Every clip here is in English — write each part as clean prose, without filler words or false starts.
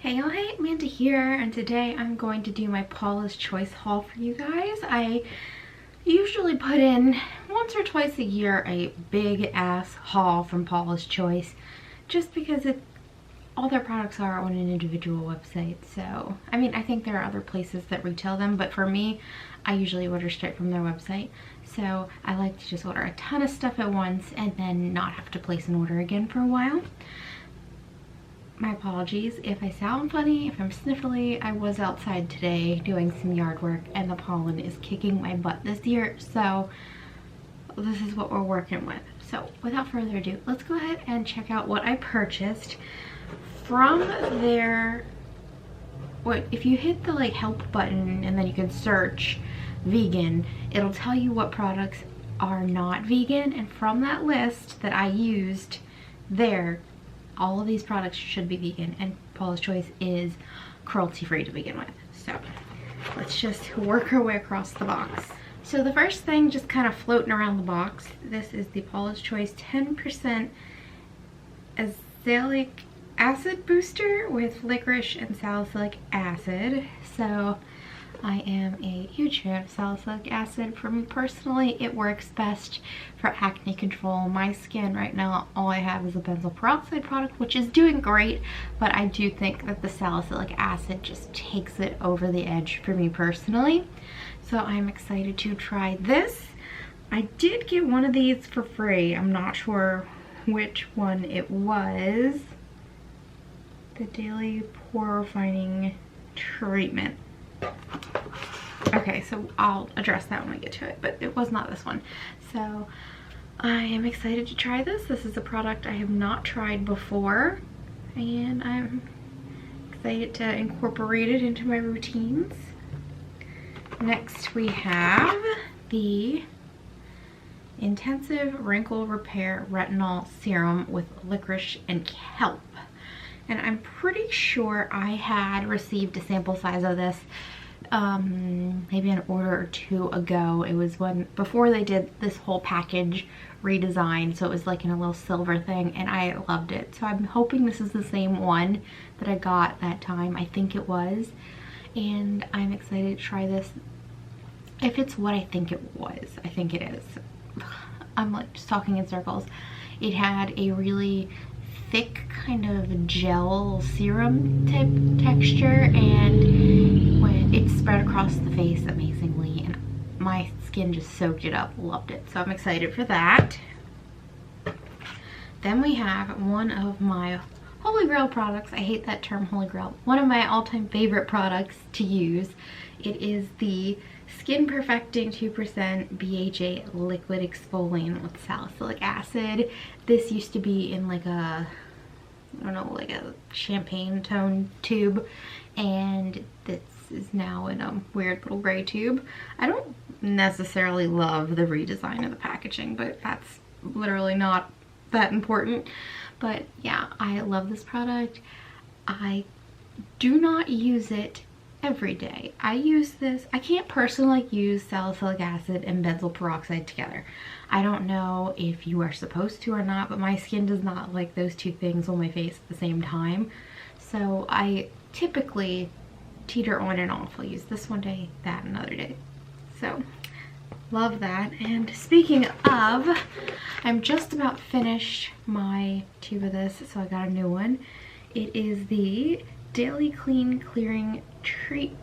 Hey y'all, hey, Amanda here, and today I'm going to do my Paula's Choice haul for you guys. I usually put in once or twice a year a big ass haul from Paula's Choice, just because all their products are on an individual website. So, I mean, I think there are other places that retail them, but for me, I usually order straight from their website. So I like to just order a ton of stuff at once and then not have to place an order again for a while. My apologies if I sound funny, if I'm sniffly. I was outside today doing some yard work and the pollen is kicking my butt this year, so this is what we're working with. So without further ado, let's go ahead and check out what I purchased from their, if you hit the help button and then you can search vegan, it'll tell you what products are not vegan, and from that list that I used there, all of these products should be vegan, and Paula's Choice is cruelty-free to begin with. So let's just work our way across the box. So the first thing, just kind of floating around the box, this is the Paula's Choice 10% azelaic acid booster with licorice and salicylic acid. So I am a huge fan of salicylic acid. For me personally, it works best for acne control. My skin right now, all I have is a benzoyl peroxide product, which is doing great, but I do think that the salicylic acid just takes it over the edge for me personally. So I'm excited to try this. I did get one of these for free. I'm not sure which one it was. The Daily Purifying Treatment. Okay, so I'll address that when we get to it, but it was not this one. So I am excited to try this. This is a product I have not tried before, and I'm excited to incorporate it into my routines. Next we have the Intensive Wrinkle Repair Retinol Serum with licorice and kelp. And I'm pretty sure I had received a sample size of this maybe an order or two ago. It was before they did this whole package redesign, so it was like in a little silver thing, and I loved it. So I'm hoping this is the same one that I got that time. I think it was, and I'm excited to try this. If it's what I think it was, I think it is. I'm like just talking in circles. It had a really thick kind of gel serum type texture, and when it spread across the face amazingly, and my skin just soaked it up. Loved it. So I'm excited for that. Then we have one of my holy grail products. I hate that term, holy grail. One of my all-time favorite products to use. It is the Skin Perfecting 2% BHA liquid exfoliant with salicylic acid. This used to be in like a, I don't know, like a champagne tone tube, and this is now in a weird little gray tube. I don't necessarily love the redesign of the packaging, but that's literally not that important. But yeah, I love this product. I do not use it every day. I use this, I can't personally use salicylic acid and benzoyl peroxide together. I don't know if you are supposed to or not, but my skin does not like those two things on my face at the same time. So I typically teeter on and off. I'll use this one day, that another day. So love that. And speaking of, I'm just about finished my tube of this, so I got a new one. It is the Daily Skin Clearing Treatment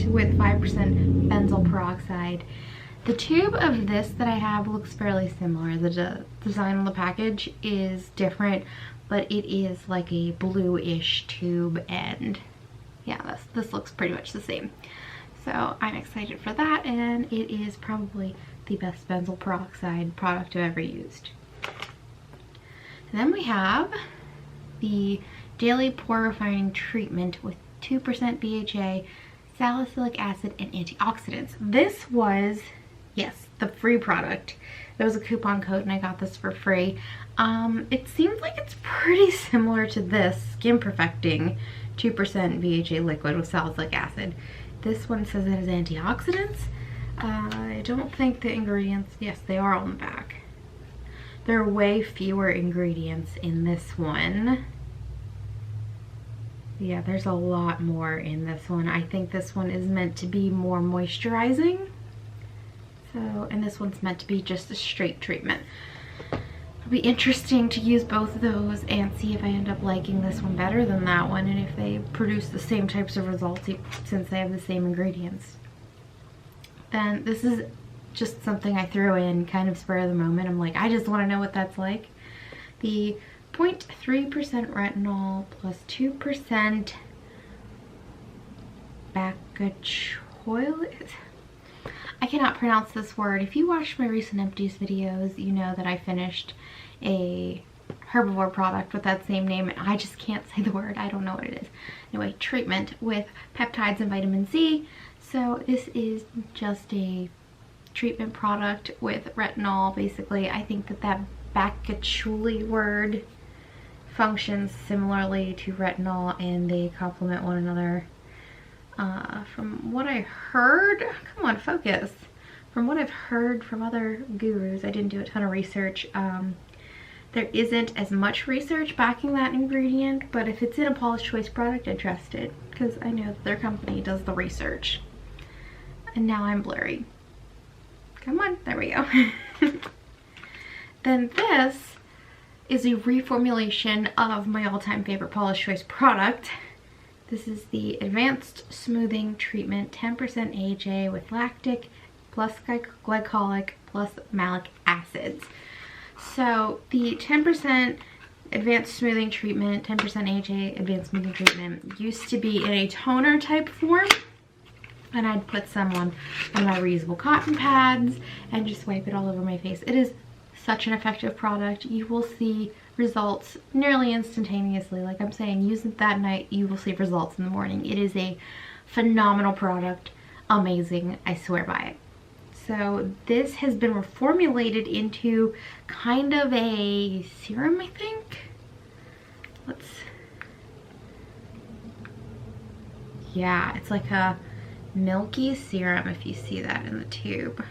with 5% benzoyl peroxide. The tube of this that I have looks fairly similar. The design on the package is different, but it is like a bluish tube, and yeah, this looks pretty much the same. So I'm excited for that, and it is probably the best benzoyl peroxide product I've ever used. And then we have the Daily Purifying Treatment with 2% BHA, salicylic acid, and antioxidants. This was, yes, the free product. There was a coupon code and I got this for free. It seems like it's pretty similar to this Skin Perfecting 2% BHA liquid with salicylic acid. This one says it has antioxidants. I don't think the ingredients, yes, they are on the back. There are way fewer ingredients in this one. Yeah, there's a lot more in this one. I think this one is meant to be more moisturizing. So, and this one's meant to be just a straight treatment. It'll be interesting to use both of those and see if I end up liking this one better than that one, and if they produce the same types of results since they have the same ingredients. Then this is just something I threw in kind of spur of the moment. I'm like, I just want to know what that's like. The 0.3% retinol plus 2% bakutenin. I cannot pronounce this word. If you watched my recent empties videos, you know that I finished a herbivore product with that same name, and I just can't say the word. I don't know what it is. Anyway, treatment with peptides and vitamin C. So this is just a treatment product with retinol. Basically, I think that bakutenin word functions similarly to retinol, and they complement one another. From what I heard, come on, focus. From what I've heard from other gurus, I didn't do a ton of research. There isn't as much research backing that ingredient, but if it's in a Paula's Choice product, I trust it because I know that their company does the research. And now I'm blurry. Come on, there we go. Then this is a reformulation of my all-time favorite Paula's Choice product. This is the Advanced Smoothing Treatment 10% AHA with lactic plus glycolic plus malic acids. So the 10% Advanced Smoothing Treatment, 10% AHA Advanced Smoothing Treatment used to be in a toner type form. And I'd put some on one of my reusable cotton pads and just wipe it all over my face. It is such an effective product. You will see results nearly instantaneously. Like I'm saying, use it that night, you will see results in the morning. It is a phenomenal product. Amazing. I swear by it. So this has been reformulated into kind of a serum, I think. Yeah, it's like a milky serum if you see that in the tube.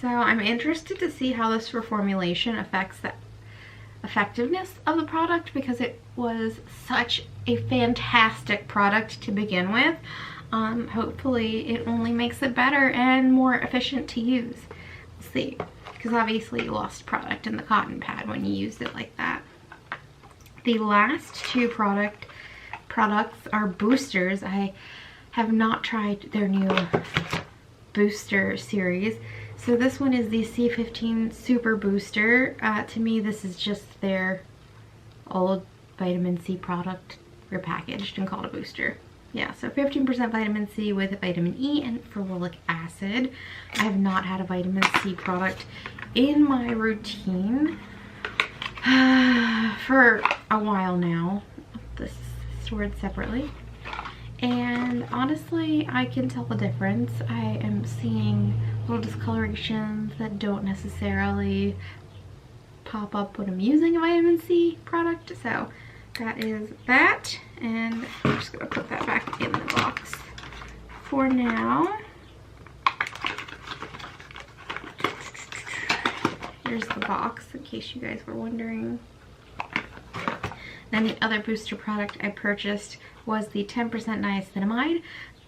So I'm interested to see how this reformulation affects the effectiveness of the product, because it was such a fantastic product to begin with. Hopefully it only makes it better and more efficient to use. We'll see, because obviously you lost product in the cotton pad when you used it like that. The last two products are boosters. I have not tried their new booster series. So this one is the C15 Super Booster. To me, this is just their old vitamin C product repackaged and called a booster. Yeah, so 15% vitamin C with vitamin E and ferulic acid. I have not had a vitamin C product in my routine for a while now. This is stored separately. And honestly, I can tell the difference. I am seeing little discolorations that don't necessarily pop up when I'm using a vitamin C product. So that is that. And I'm just going to put that back in the box for now. Here's the box in case you guys were wondering. Then the other booster product I purchased was the 10% Niacinamide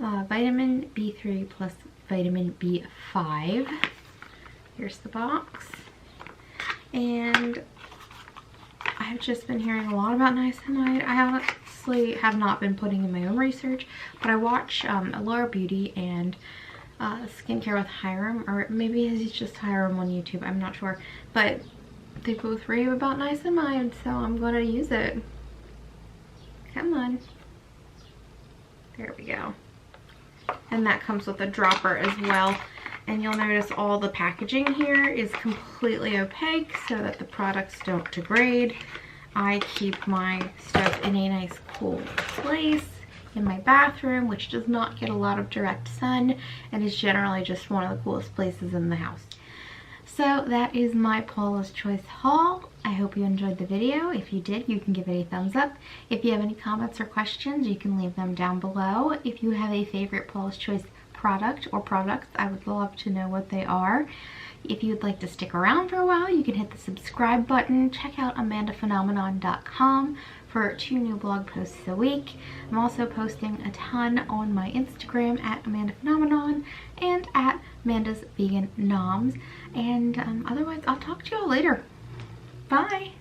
Vitamin B3 plus Vitamin B5. Here's the box. And I've just been hearing a lot about niacinamide. I honestly have not been putting in my own research, but I watch Allure Beauty and Skincare with Hiram, or maybe it's just Hiram on YouTube, I'm not sure. But they both rave about niacinamide, so I'm gonna use it. Come on. There we go. And that comes with a dropper as well. And you'll notice all the packaging here is completely opaque so that the products don't degrade. I keep my stuff in a nice cool place in my bathroom, which does not get a lot of direct sun and is generally just one of the coolest places in the house. So that is my Paula's Choice haul. I hope you enjoyed the video. If you did, you can give it a thumbs up. If you have any comments or questions, you can leave them down below. If you have a favorite Paula's Choice product or products, I would love to know what they are. If you'd like to stick around for a while, you can hit the subscribe button. Check out Amandaphenomenon.com for 2 new blog posts a week. I'm also posting a ton on my Instagram at Amandaphenomenon and at Manda's Vegan Noms. And otherwise, I'll talk to y'all later. Bye!